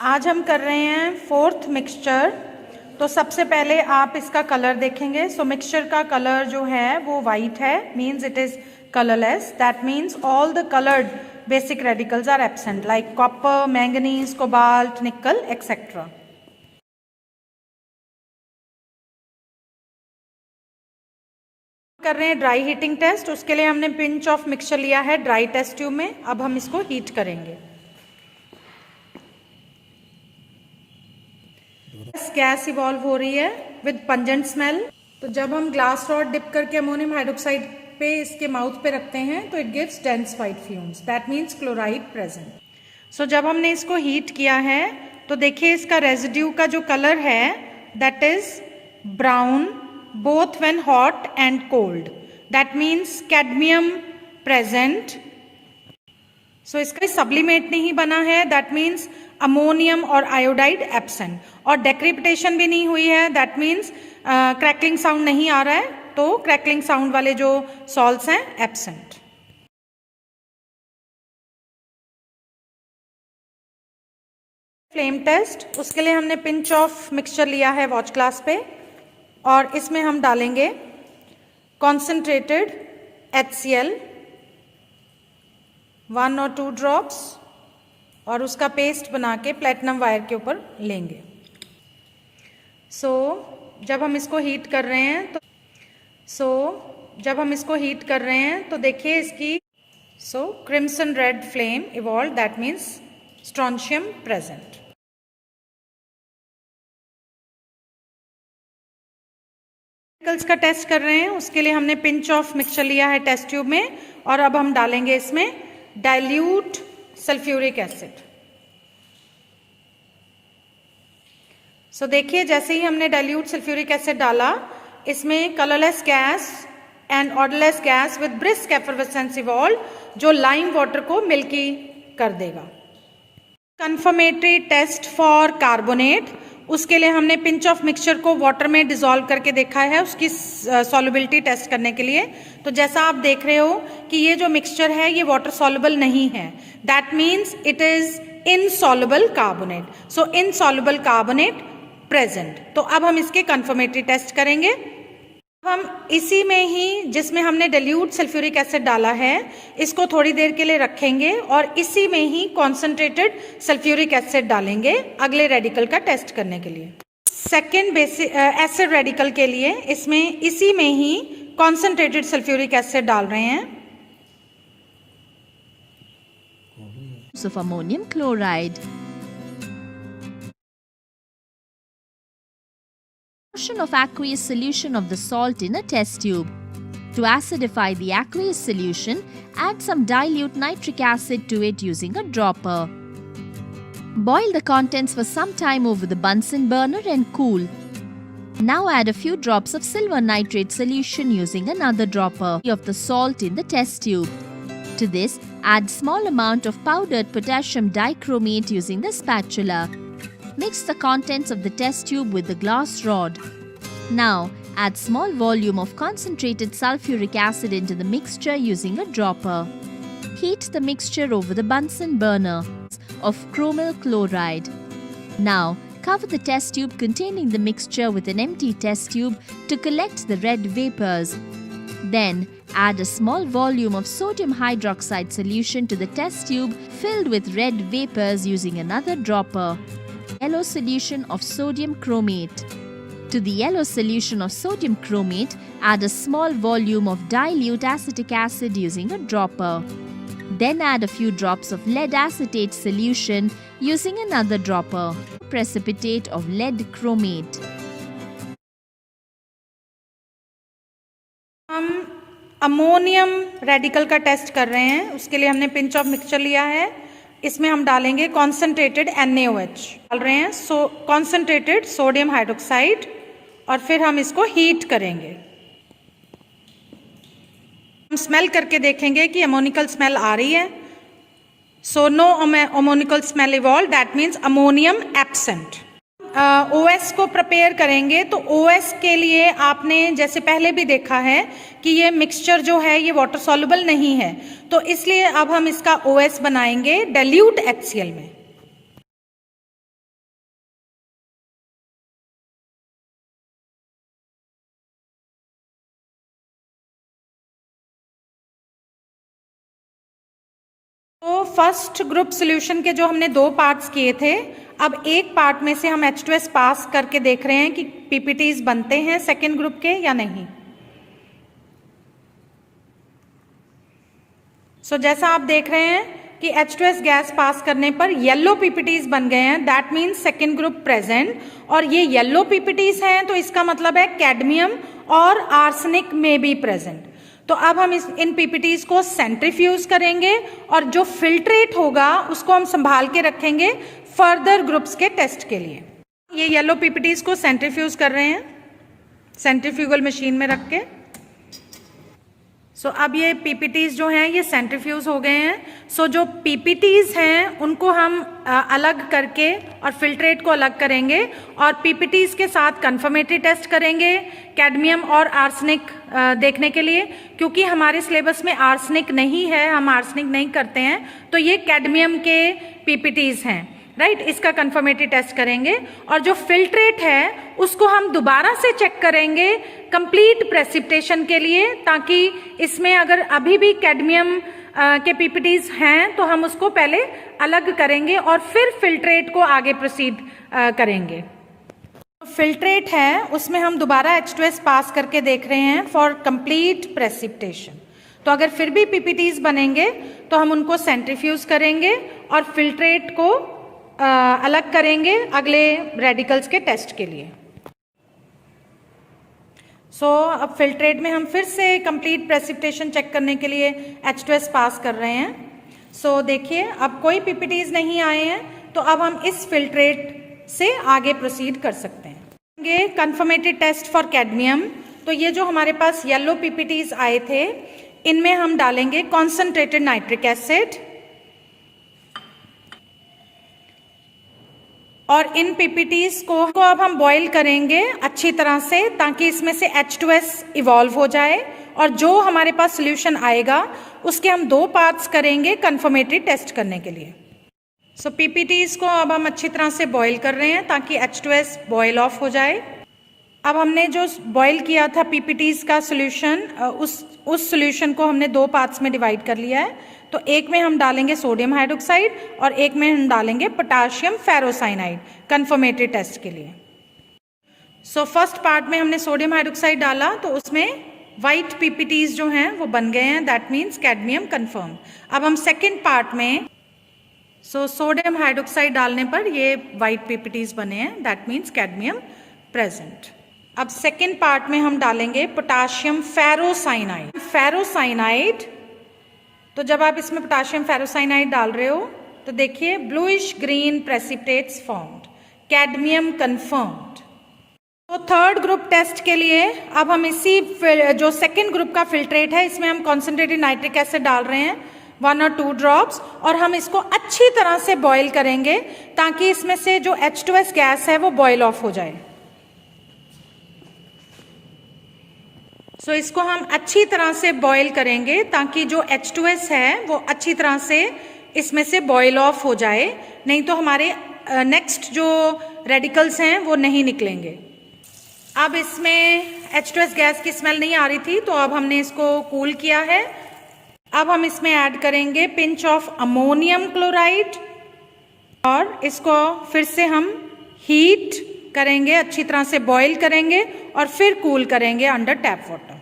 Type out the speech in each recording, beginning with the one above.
आज हम कर रहे हैं फोर्थ मिक्सचर। तो सबसे पहले आप इसका कलर देखेंगे। सो मिक्सचर का कलर जो है वो वाइट है, means it is colourless. That means all the coloured basic radicals are absent like copper, manganese, cobalt, nickel etcetera. कर रहे हैं ड्राई हीटिंग टेस्ट। उसके लिए हमने पिंच ऑफ मिक्सचर लिया है ड्राई टेस्ट ट्यूब में। अब हम इसको हीट करेंगे। गैस इवॉल्व हो रही है विद पंजेंट स्मेल। तो जब हम ग्लास रॉड डिप करके अमोनियम हाइड्रोक्साइड पे इसके माउथ पे रखते हैं तो it gives dense white fumes, that means chloride present. So जब हमने इसको हीट किया है तो देखिए इसका रेजिड्यू का जो कलर है that is brown both when hot and cold, that means cadmium present. So इसका सब्लिमेट नहीं बना है, that means अमोनियम और आयोडाइड एब्सेंट, और डेक्रिपिटेशन भी नहीं हुई है, that means क्रैकलिंग साउंड नहीं आ रहा है, तो क्रैकलिंग साउंड वाले जो सॉल्ट्स हैं एब्सेंट। फ्लेम टेस्ट, उसके लिए हमने पिंच ऑफ मिक्सचर लिया है वॉच ग्लास पे और इसमें हम डालेंगे कॉन्सेंट्रेटेड HCl 1 और 2 ड्रॉप्स और उसका पेस्ट बना के प्लेटिनम वायर के ऊपर लेंगे। जब हम इसको हीट कर रहे हैं तो देखिए इसकी crimson red flame evolve, that means strontium present. का टेस्ट कर रहे हैं। उसके लिए हमने पिंच ऑफ मिक्सचर लिया है टेस्ट ट्यूब में और अब हम डालेंगे इसमें डाइल्यूट सल्फ्यूरिक एसिड। देखिए जैसे ही हमने डाइल्यूट सल्फ्यूरिक एसिड डाला, इसमें colourless gas and odourless gas with brisk effervescence evolve, जो लाइम वाटर को मिल्की कर देगा। कंफर्मेटरी टेस्ट फॉर कार्बोनेट, उसके लिए हमने पिंच ऑफ मिक्सचर को वाटर में डिसॉल्व करके देखा है उसकी सॉल्युबिलिटी टेस्ट करने के लिए। तो जैसा आप देख रहे हो कि ये जो मिक्सचर है ये वाटर सॉल्युबल नहीं है, that means it is insoluble carbonate. So insoluble carbonate present. तो अब हम इसके कंफर्मेटरी टेस्ट करेंगे। हम इसी में ही जिसमें हमने डाइल्यूट सल्फ्यूरिक एसिड डाला है इसको थोड़ी देर के लिए रखेंगे और इसी में ही कॉन्सेंट्रेटेड सल्फ्यूरिक एसिड डालेंगे अगले रेडिकल का टेस्ट करने के लिए। सेकेंड बेसिक एसिड रेडिकल के लिए इसमें इसी में ही कॉन्सेंट्रेटेड सल्फ्यूरिक एसिड डाल रहे हैं। of ammonium chloride. Portion of aqueous solution of the salt in a test tube. To acidify the aqueous solution, add some dilute nitric acid to it using a dropper. Boil the contents for some time over the Bunsen burner and cool. Now add a few drops of silver nitrate solution using another dropper of the salt in the test tube. To this, add small amount of powdered potassium dichromate using the spatula. Mix the contents of the test tube with the glass rod. Now, add small volume of concentrated sulfuric acid into the mixture using a dropper. Heat the mixture over the Bunsen burner of chromyl chloride. Now, cover the test tube containing the mixture with an empty test tube to collect the red vapors. Then, add a small volume of sodium hydroxide solution to the test tube filled with red vapors using another dropper. Yellow solution of sodium chromate. To the yellow solution of sodium chromate, add a small volume of dilute acetic acid using a dropper. Then add a few drops of lead acetate solution using another dropper. Precipitate of lead chromate. हम ammonium radical का test कर रहे हैं। उसके लिए हमने pinch of mixture लिया है। इसमें हम डालेंगे कॉन्सेंट्रेटेड NaOH डाल रहे हैं, कॉन्सेंट्रेटेड सोडियम हाइड्रोक्साइड, और फिर हम इसको हीट करेंगे। हम स्मेल करके देखेंगे कि अमोनिकल स्मेल आ रही है। No ammoniacal smell evolve, that means ammonium absent. OS को प्रिपेयर करेंगे तो OS के लिए आपने जैसे पहले भी देखा है कि ये मिक्सचर जो है ये वाटर सॉल्युबल नहीं है, तो इसलिए अब हम इसका OS बनाएंगे डाइल्यूट HCl में। फर्स्ट ग्रुप सॉल्यूशन के जो हमने 2 पार्ट्स किए थे, अब एक पार्ट में से हम H2S पास करके देख रहे हैं कि पीपीटीज बनते हैं सेकेंड ग्रुप के या नहीं। सो जैसा आप देख रहे हैं कि H2S गैस पास करने पर येलो पीपीटीज बन गए हैं, that means second group present. और ये येलो पीपीटीज हैं तो इसका मतलब है कैडमियम और आर्सेनिक में भी प्रेजेंट। तो अब हम इन पीपीटीज को सेंट्रीफ्यूज करेंगे और जो फिल्ट्रेट होगा उसको हम संभाल के रखेंगे फर्दर ग्रुप्स के टेस्ट के लिए। ये येलो पीपीटीज को सेंट्रीफ्यूज कर रहे हैं सेंट्रीफ्यूगल मशीन में रख के। सो अब ये पीपीटीज जो हैं ये सेंट्रीफ्यूज हो गए हैं। सो जो पीपीटीज हैं उनको हम अलग करके और फिल्ट्रेट को अलग करेंगे और पीपीटीज के साथ कन्फर्मेटरी टेस्ट करेंगे कैडमियम और आर्सेनिक देखने के लिए, क्योंकि हमारे सिलेबस में आर्सेनिक नहीं है, हम आर्सेनिक नहीं करते हैं, तो ये कैडमियम के पीपीटीज हैं, राइट। इसका कन्फर्मेटरी टेस्ट करेंगे और जो फिल्ट्रेट है उसको हम दोबारा से चेक करेंगे कंप्लीट प्रेसिपिटेशन के लिए, ताकि इसमें अगर अभी भी कैडमियम के पीपीटीज हैं तो हम उसको पहले अलग करेंगे और फिर फिल्ट्रेट को आगे प्रोसीड करेंगे। फिल्ट्रेट है उसमें हम दोबारा H2S पास करके देख रहे हैं फॉर कंप्लीट प्रेसिपिटेशन। तो अगर फिर भी पीपीटीज बनेंगे तो हम उनको सेंट्रीफ्यूज करेंगे और फिल्ट्रेट को अलग करेंगे अगले रेडिकल्स के टेस्ट के लिए। सो अब फिल्ट्रेट में हम फिर से कंप्लीट प्रेसिपिटेशन चेक करने के लिए H2S पास कर रहे हैं। सो देखिए अब कोई पीपीटीज नहीं आए हैं, तो अब हम इस फिल्ट्रेट से आगे प्रोसीड कर सकते हैं। कन्फर्मेटरी टेस्ट फॉर कैडमियम, तो ये जो हमारे पास येलो पीपीटीज आए थे इनमें हम डालेंगे कॉन्सेंट्रेटेड नाइट्रिक एसिड और इन पीपीटीज को अब हम बॉईल करेंगे अच्छी तरह से ताकि इसमें से H2S इवॉल्व हो जाए और जो हमारे पास सोल्यूशन आएगा उसके हम 2 पार्ट्स करेंगे कन्फर्मेटरी टेस्ट करने के लिए। सो पीपीटीज को अब हम अच्छी तरह से बॉईल कर रहे हैं ताकि H2S बॉईल ऑफ हो जाए। अब हमने जो बॉईल किया था पीपीटीज का सोल्यूशन, उस सोल्यूशन को हमने 2 पार्ट्स में डिवाइड कर लिया है। तो एक में हम डालेंगे सोडियम हाइड्रोक्साइड और एक में हम डालेंगे पोटाशियम फेरोसाइनाइड कन्फर्मेटरी टेस्ट के लिए। सो फर्स्ट पार्ट में हमने सोडियम हाइड्रोक्साइड डाला तो उसमें वाइट पीपीटीज जो हैं वो बन गए हैं, दैट मीन्स कैडमियम कन्फर्म। अब हम सेकेंड पार्ट में सोडियम हाइड्रोक्साइड डालने पर ये वाइट पीपीटीज बने हैं, दैट मीन्स कैडमियम प्रेजेंट। अब सेकेंड पार्ट में हम डालेंगे पोटाशियम फेरोसाइनाइड। तो जब आप इसमें पोटाशियम फेरोसाइनाइड डाल रहे हो तो देखिए bluish green precipitates formed, cadmium confirmed. तो थर्ड ग्रुप टेस्ट के लिए अब हम इसी जो सेकेंड ग्रुप का फिल्ट्रेट है इसमें हम कॉन्सेंट्रेटेड नाइट्रिक एसिड डाल रहे हैं 1 और 2 ड्रॉप्स और हम इसको अच्छी तरह से बॉईल करेंगे ताकि इसमें से जो H2S गैस है वो बॉईल ऑफ हो जाए। सो इसको हम अच्छी तरह से बॉईल करेंगे ताकि जो H2S है वो अच्छी तरह से इसमें से बॉईल ऑफ हो जाए, नहीं तो हमारे नेक्स्ट जो रेडिकल्स हैं वो नहीं निकलेंगे। अब इसमें H2S गैस की स्मेल नहीं आ रही थी तो अब हमने इसको कूल किया है। अब हम इसमें ऐड करेंगे पिंच ऑफ अमोनियम क्लोराइड और इसको फिर से हम हीट करेंगे, अच्छी तरह से बॉईल करेंगे और फिर कूल करेंगे अंडर टैप वाटर।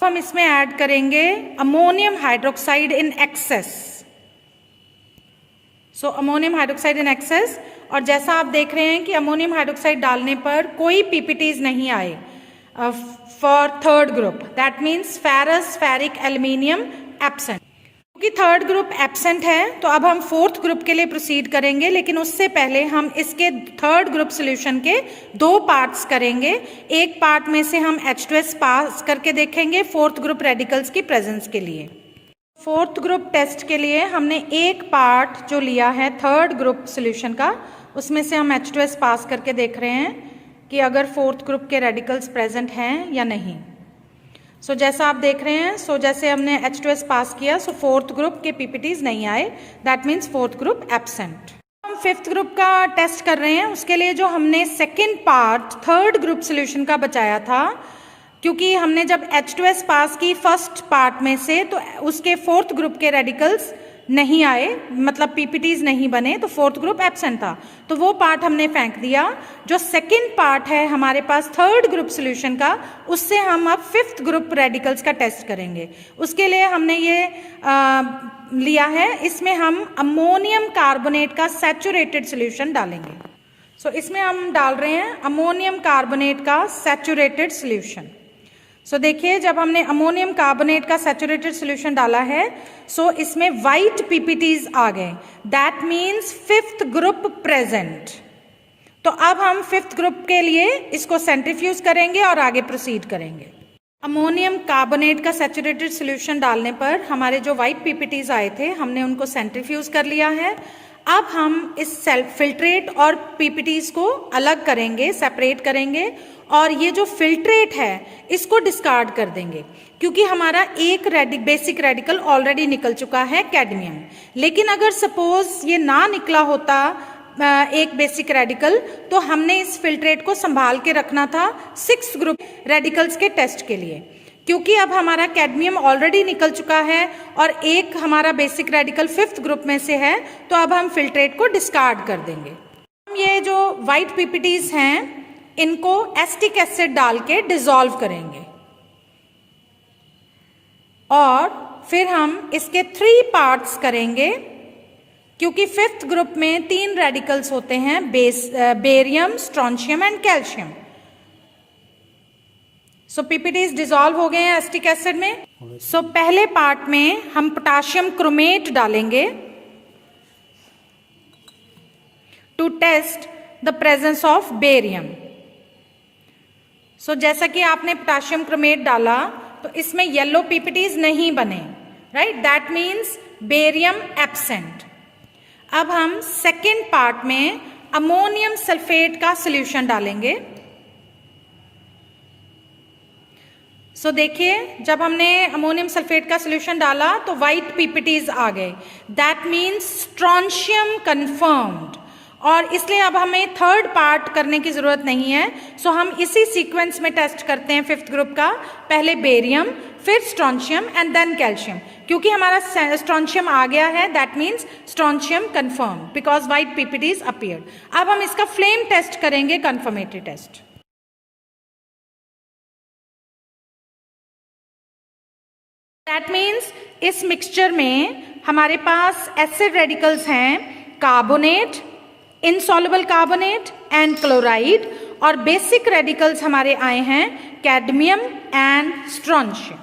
हम इसमें ऐड करेंगे ammonium hydroxide in excess. So ammonium hydroxide in excess, और जैसा आप देख रहे हैं कि अमोनियम हाइड्रोक्साइड डालने पर कोई पीपीटीज नहीं आए for third group, that means ferrous ferric aluminium absent. क्योंकि थर्ड ग्रुप एब्सेंट है तो अब हम फोर्थ ग्रुप के लिए प्रोसीड करेंगे, लेकिन उससे पहले हम इसके थर्ड ग्रुप सॉल्यूशन के 2 पार्ट्स करेंगे। एक पार्ट में से हम H2S पास करके देखेंगे फोर्थ ग्रुप रेडिकल्स की प्रेजेंस के लिए। फोर्थ ग्रुप टेस्ट के लिए हमने एक पार्ट जो लिया है थर्ड ग्रुप सॉल्यूशन का, उसमें से हम H2S पास करके देख रहे हैं कि अगर फोर्थ ग्रुप के रेडिकल्स प्रेजेंट हैं या नहीं। सो जैसा आप देख रहे हैं, जैसे हमने H2S पास किया फोर्थ ग्रुप के पीपीटीज नहीं आए, that means fourth group absent. हम फिफ्थ ग्रुप का टेस्ट कर रहे हैं, उसके लिए जो हमने second part third group solution का बचाया था क्योंकि हमने जब H2S पास की फर्स्ट पार्ट में से तो उसके फोर्थ ग्रुप के रेडिकल्स नहीं आए, मतलब पीपीटीज नहीं बने, तो फोर्थ ग्रुप एब्सेंट था, तो वो पार्ट हमने फेंक दिया। जो सेकंड पार्ट है हमारे पास थर्ड ग्रुप सॉल्यूशन का, उससे हम अब फिफ्थ ग्रुप रेडिकल्स का टेस्ट करेंगे। उसके लिए हमने ये लिया है, इसमें हम अमोनियम कार्बोनेट का सैचुरेटेड सॉल्यूशन डालेंगे। सो इसमें हम डाल रहे हैं अमोनियम कार्बोनेट का सैचुरेटेड सॉल्यूशन। सो देखिए, जब हमने अमोनियम कार्बोनेट का सैचुरेटेड सॉल्यूशन डाला है, सो इसमें वाइट पीपीटीज आ गए, that means fifth group present. तो अब हम फिफ्थ ग्रुप के लिए इसको सेंट्रीफ्यूज करेंगे और आगे प्रोसीड करेंगे। अमोनियम कार्बोनेट का सैचुरेटेड सॉल्यूशन डालने पर हमारे जो वाइट पीपीटीज आए थे, हमने उनको सेंट्रीफ्यूज कर लिया है। अब हम इस सेल्फ फिल्ट्रेट और पीपीटीज को अलग करेंगे, सेपरेट करेंगे, और ये जो फिल्ट्रेट है इसको डिस्कार्ड कर देंगे, क्योंकि हमारा एक बेसिक रेडिकल ऑलरेडी निकल चुका है, कैडमियम। लेकिन अगर सपोज ये ना निकला होता एक बेसिक रेडिकल, तो हमने इस फिल्ट्रेट को संभाल के रखना था 6 ग्रुप रेडिकल्स के टेस्ट के लिए, क्योंकि अब हमारा कैडमियम ऑलरेडी निकल चुका है और एक हमारा बेसिक रेडिकल फिफ्थ ग्रुप में से है, तो अब हम फिल्ट्रेट को डिस्कार्ड कर देंगे। हम ये जो वाइट पीपीटीज हैं इनको एसिटिक एसिड डाल के डिसॉल्व करेंगे, और फिर हम इसके 3 पार्ट्स करेंगे, क्योंकि फिफ्थ ग्रुप में 3 रेडिकल्स होते हैं, barium, strontium and calcium. So PPTs dissolve हो गए हैं एसिटिक एसिड में। सो पहले पार्ट में हम पोटाशियम क्रोमेट डालेंगे to test the presence of barium. So जैसा कि आपने पोटाशियम क्रोमेट डाला तो इसमें येलो पीपीटीज नहीं बने, right, that means barium absent. अब हम सेकेंड पार्ट में अमोनियम सल्फेट का सॉल्यूशन डालेंगे। सो देखिए, जब हमने अमोनियम सल्फेट का सॉल्यूशन डाला तो वाइट पीपीटीज आ गए, दैट मीन्स स्ट्रोंशियम कन्फर्म्ड, और इसलिए अब हमें थर्ड पार्ट करने की जरूरत नहीं है। सो हम इसी सीक्वेंस में टेस्ट करते हैं फिफ्थ ग्रुप का, पहले बेरियम, फिर स्ट्रोंशियम एंड देन कैल्शियम। क्योंकि हमारा स्ट्रोंशियम आ गया है, that means strontium confirm because white PPTs appeared. अब हम इसका फ्लेम टेस्ट करेंगे, कन्फर्मेटरी टेस्ट। दैट मीन्स इस मिक्सचर में हमारे पास एसिड रेडिकल्स हैं, carbonate, insoluble carbonate and chloride, और बेसिक रेडिकल्स हमारे आए हैं कैडमियम एंड स्ट्रोंशियम।